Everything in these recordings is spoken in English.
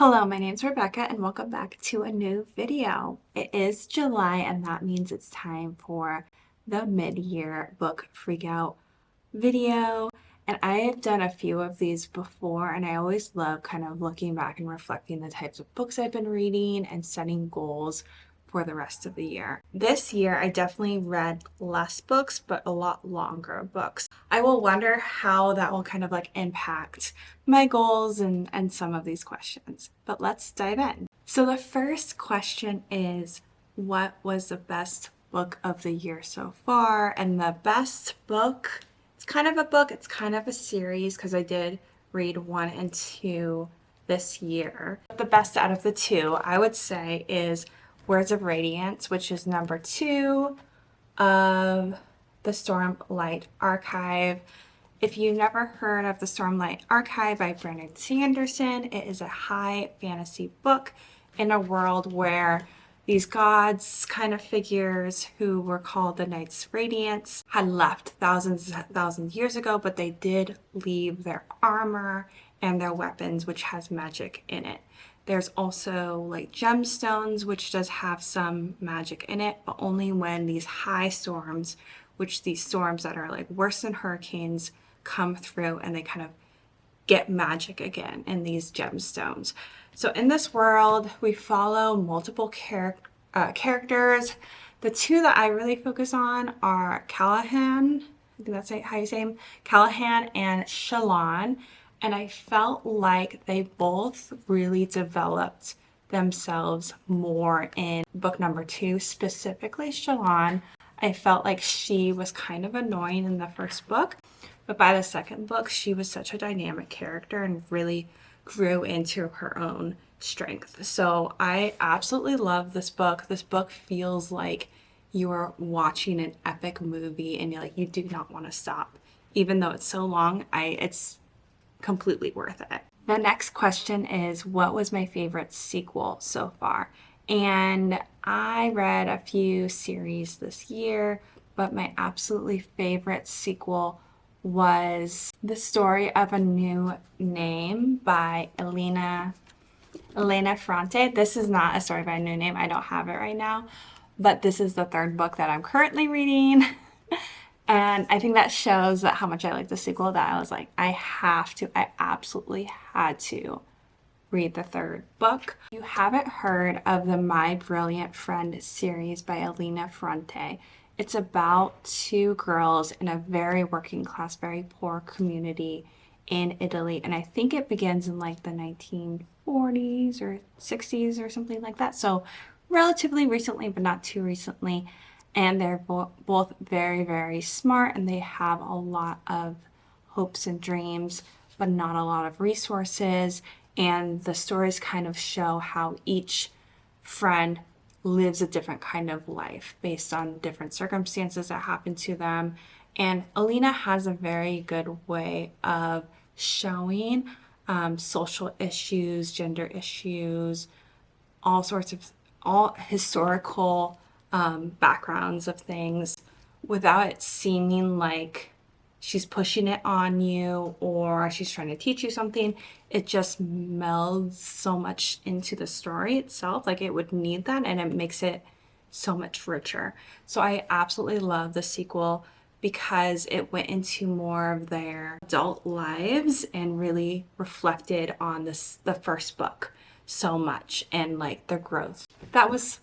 Hello, my name's Rebecca and welcome back to a new video. It is July and that means it's time for the mid-year book freakout video. And I have done a few of these before and I always love kind of looking back and reflecting the types of books I've been reading and setting goals for the rest of the year. This year, I definitely read less books, but a lot longer books. I will wonder how that will kind of like impact my goals and some of these questions. But let's dive in. So the first question is, what was the best book of the year so far? And the best book, it's kind of a book, it's kind of a series because I did read 1 and 2 this year. The best out of the two, I would say, is Words of Radiance, which is number 2 of the Stormlight Archive. If you've never heard of the Stormlight Archive by Brandon Sanderson, it is a high fantasy book in a world where these gods kind of figures who were called the Knights Radiance had left thousands years ago, but they did leave their armor and their weapons, which has magic in it. There's also like gemstones, which does have some magic in it, but only when these high storms, which these storms that are like worse than hurricanes, come through and they kind of get magic again in these gemstones. So in this world, we follow multiple characters. The two that I really focus on are Callahan, I think that's how you say him, Callahan and Shallan. And I felt like they both really developed themselves more in book number 2, specifically Shallan. I felt like she was kind of annoying in the first book, but by the second book, she was such a dynamic character and really grew into her own strength. So I absolutely love this book. This book feels like you're watching an epic movie and you do not want to stop. Even though it's so long, it's completely worth it. The next question is, what was my favorite sequel so far? And I read a few series this year, but my absolutely favorite sequel was The Story of a New Name by Elena Ferrante. This is not a story by a new name. I don't have it right now, but this is the third book that I'm currently reading. And I think that shows that how much I like the sequel, that I was like, I absolutely had to read the third book. If you haven't heard of the My Brilliant Friend series by Elena Ferrante, it's about 2 girls in a very working class, very poor community in Italy. And I think it begins in like the 1940s or 60s or something like that. So relatively recently, but not too recently. And they're both very, very smart and they have a lot of hopes and dreams, but not a lot of resources. And the stories kind of show how each friend lives a different kind of life based on different circumstances that happen to them. And Alina has a very good way of showing social issues, gender issues, all historical backgrounds of things without it seeming like she's pushing it on you or she's trying to teach you something. It just melds so much into the story itself. Like it would need that, and it makes it so much richer. So I absolutely love the sequel because it went into more of their adult lives and really reflected on the first book so much and like their growth. That was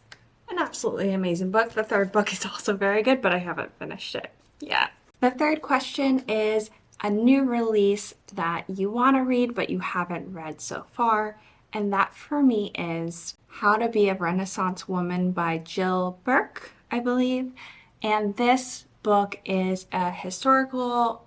an absolutely amazing book. The third book is also very good, but I haven't finished it yet. The third question is a new release that you want to read but you haven't read so far. And that for me is How to Be a Renaissance Woman by Jill Burke, I believe. And this book is a historical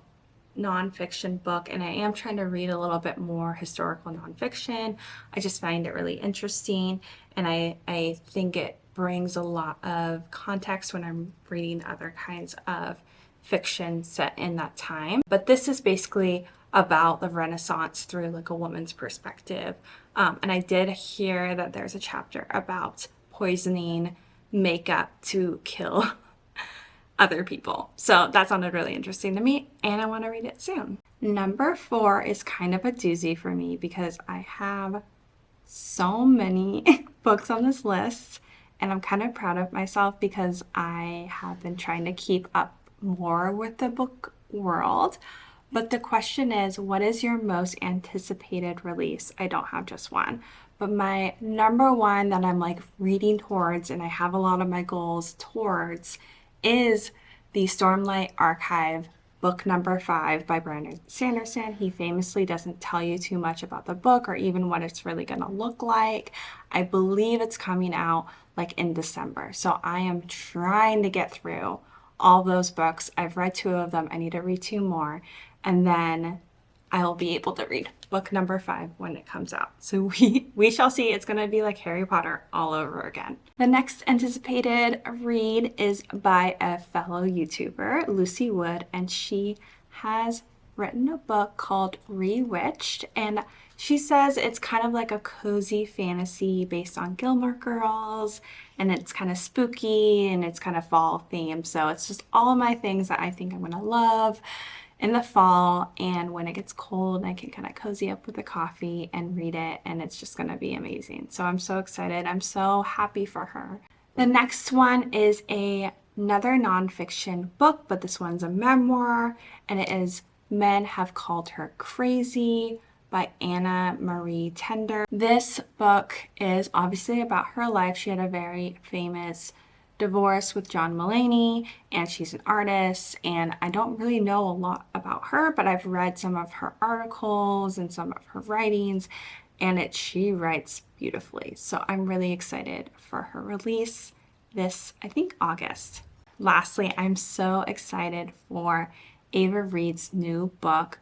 nonfiction book, and I am trying to read a little bit more historical nonfiction. I just find it really interesting, and I think it brings a lot of context when I'm reading other kinds of fiction set in that time. But this is basically about the Renaissance through like a woman's perspective. And I did hear that there's a chapter about poisoning makeup to kill other people. So that sounded really interesting to me, and I want to read it soon. Number 4 is kind of a doozy for me because I have so many books on this list, and I'm kind of proud of myself because I have been trying to keep up more with the book world. But the question is, what is your most anticipated release? I don't have just one, but my number one that I'm like reading towards, and I have a lot of my goals towards, is the Stormlight Archive book number 5 by Brandon Sanderson. He famously doesn't tell you too much about the book or even what it's really going to look like. I believe it's coming out like in December. So I am trying to get through all those books. I've read 2 of them. I need to read 2 more. And then I'll be able to read book number 5 when it comes out. So we shall see. It's going to be like Harry Potter all over again. The next anticipated read is by a fellow YouTuber, Lucy Wood, and she has written a book called ReWitched, and she says it's kind of like a cozy fantasy based on Gilmore Girls, and it's kind of spooky and it's kind of fall themed. So it's just all of my things that I think I'm going to love in the fall, and when it gets cold I can kind of cozy up with a coffee and read it, and it's just going to be amazing. So I'm so excited. I'm so happy for her. The next one is another nonfiction book, but this one's a memoir, and it is Men Have Called Her Crazy by Anna Marie Tender. This book is obviously about her life. She had a very famous divorce with John Mulaney, and she's an artist, and I don't really know a lot about her, but I've read some of her articles and some of her writings, and she writes beautifully. So I'm really excited for her release this, I think, August. Lastly, I'm so excited for Ava Reed's new book,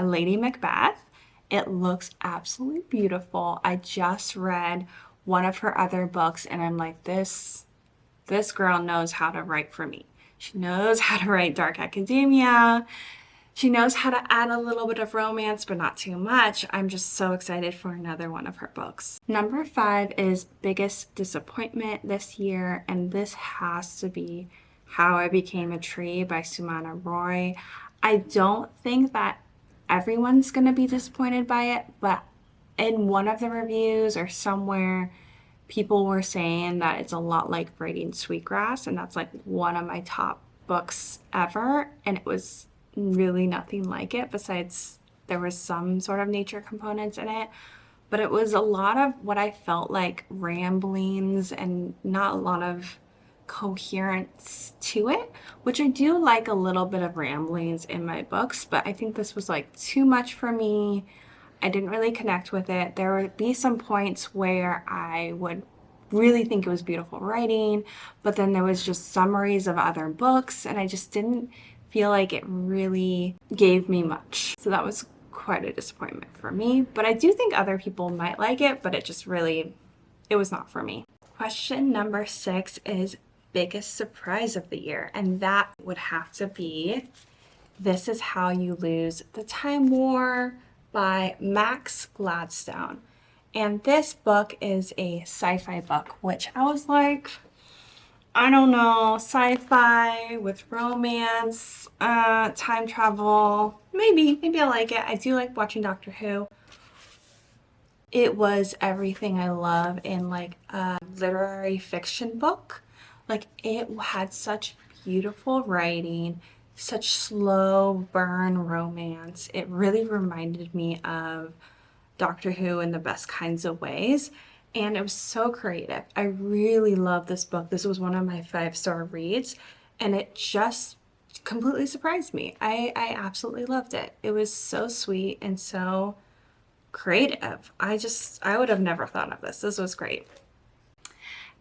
Lady Macbeth. It looks absolutely beautiful. I just read one of her other books, and I'm like, this girl knows how to write for me. She knows how to write dark academia. She knows how to add a little bit of romance, but not too much. I'm just so excited for another one of her books. Number 5 is Biggest Disappointment this year, and this has to be How I Became a Tree by Sumana Roy. I don't think that everyone's going to be disappointed by it, but in one of the reviews or somewhere, people were saying that it's a lot like Braiding Sweetgrass, and that's like one of my top books ever, and it was really nothing like it, besides there was some sort of nature components in it, but it was a lot of what I felt like ramblings and not a lot of coherence to it, which I do like a little bit of ramblings in my books, but I think this was like too much for me. I didn't really connect with it. There would be some points where I would really think it was beautiful writing, but then there was just summaries of other books, and I just didn't feel like it really gave me much. So that was quite a disappointment for me, but I do think other people might like it, but it was not for me. Question number 6 is biggest surprise of the year, and that would have to be This Is How You Lose the Time War by Max Gladstone. And this book is a sci-fi book, which I was like, I don't know, sci-fi with romance, time travel. Maybe I like it. I do like watching Doctor Who. It was everything I love in like a literary fiction book. Like, it had such beautiful writing, such slow burn romance. It really reminded me of Doctor Who in the best kinds of ways. And it was so creative. I really love this book. This was one of my 5-star reads, and it just completely surprised me. I absolutely loved it. It was so sweet and so creative. I would have never thought of this. This was great.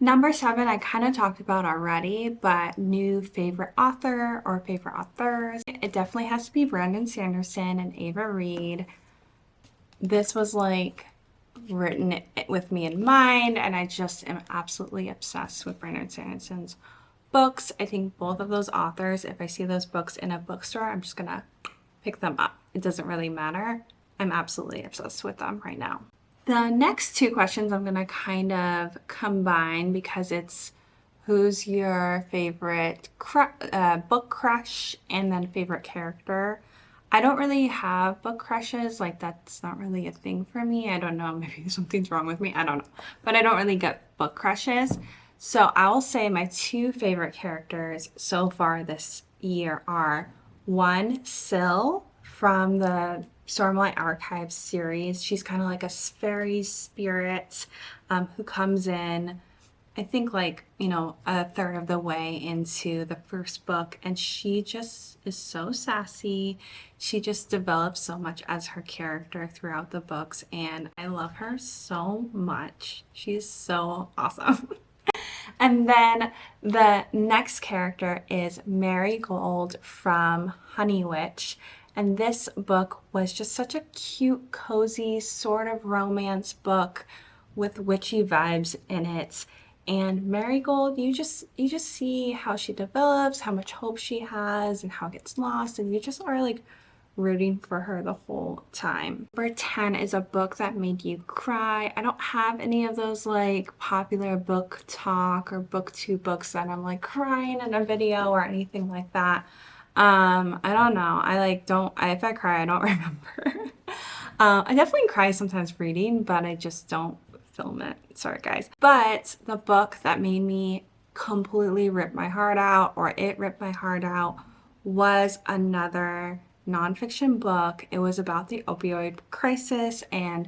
Number 7, I kind of talked about already, but new favorite author or favorite authors. It definitely has to be Brandon Sanderson and Ava Reed. This was like written with me in mind, and I just am absolutely obsessed with Brandon Sanderson's books. I think both of those authors, if I see those books in a bookstore, I'm just gonna pick them up. It doesn't really matter. I'm absolutely obsessed with them right now. The next 2 questions I'm gonna kind of combine because it's who's your favorite book crush and then favorite character. I don't really have book crushes. Like, that's not really a thing for me. I don't know. Maybe something's wrong with me. I don't know. But I don't really get book crushes. So I will say my two favorite characters so far this year are one, Syl from the Stormlight Archives series. She's kind of like a fairy spirit who comes in, I think, like, a third of the way into the first book, and she just is so sassy. She just develops so much as her character throughout the books, and I love her so much. She's so awesome. And then the next character is Marigold from ReWitched. And this book was just such a cute, cozy sort of romance book with witchy vibes in it. And Marigold, you just see how she develops, how much hope she has, and how it gets lost, and you just are like rooting for her the whole time. Number 10 is a book that made you cry. I don't have any of those like popular book talk or booktube books that I'm like crying in a video or anything like that. I don't know. I like don't if I cry, I don't remember. I definitely cry sometimes reading, but I just don't film it. Sorry, guys. But the book that made me completely rip my heart out, or it ripped my heart out, was another nonfiction book. It was about the opioid crisis and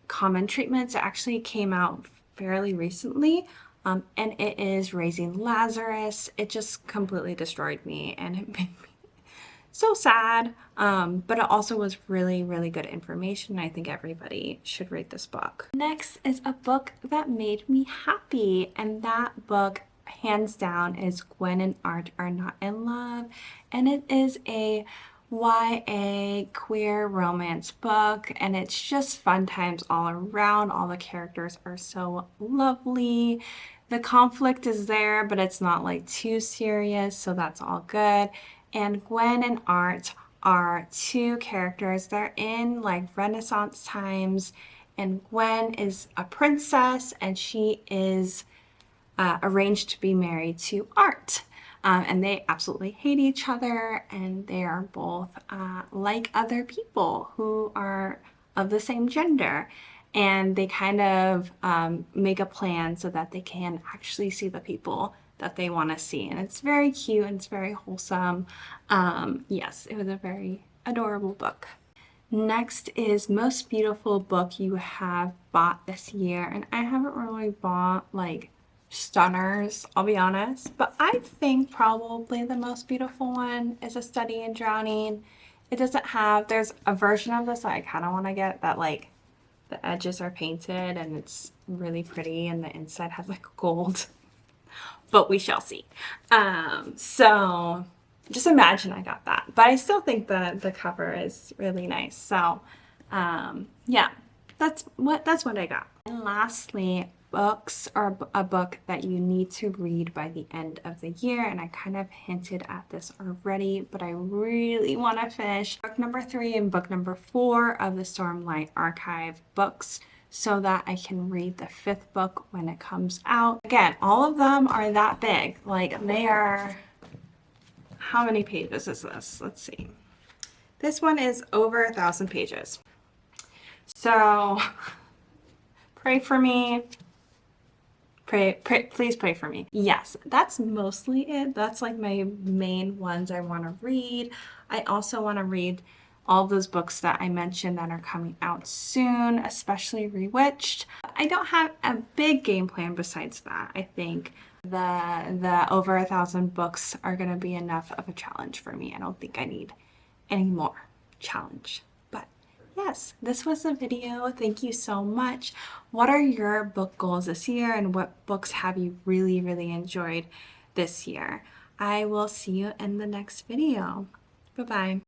common treatments. It actually came out fairly recently, and it is Raising Lazarus. It just completely destroyed me, and it made me so sad. But it also was really, really good information. I think everybody should read this book. Next is a book that made me happy, and that book, hands down, is Gwen and Art Are Not in Love, and it is a YA queer romance book, and it's just fun times all around. All the characters are so lovely. The conflict is there, but it's not like too serious, so that's all good. And Gwen and Art are two characters. They're in like Renaissance times, and Gwen is a princess, and she is arranged to be married to Art. And they absolutely hate each other, and they are both like other people who are of the same gender. And they kind of make a plan so that they can actually see the people that they want to see. And it's very cute and it's very wholesome. Yes, it was a very adorable book. Next is Most Beautiful Book You Have Bought This Year. And I haven't really bought like stunners, I'll be honest, but I think probably the most beautiful one is A Study in Drowning. It doesn't have, there's a version of this that I kind of want to get that like the edges are painted and it's really pretty and the inside has like gold, but we shall see. So just imagine I got that, but I still think that the cover is really nice. So yeah, that's what I got. And lastly, books are a book that you need to read by the end of the year, and I kind of hinted at this already, but I really want to finish book number 3 and book number 4 of the Stormlight Archive books so that I can read the 5th book when it comes out. Again, all of them are that big. Like, they are, how many pages is this? Let's see. This one is over 1,000 pages. So pray for me. Please pray for me. Yes, that's mostly it. That's like my main ones I want to read. I also want to read all those books that I mentioned that are coming out soon, especially ReWitched. I don't have a big game plan besides that. I think the over 1,000 books are going to be enough of a challenge for me. I don't think I need any more challenge. But yes, this was the video. Thank you so much. What are your book goals this year, and what books have you really, really enjoyed this year? I will see you in the next video. Bye-bye.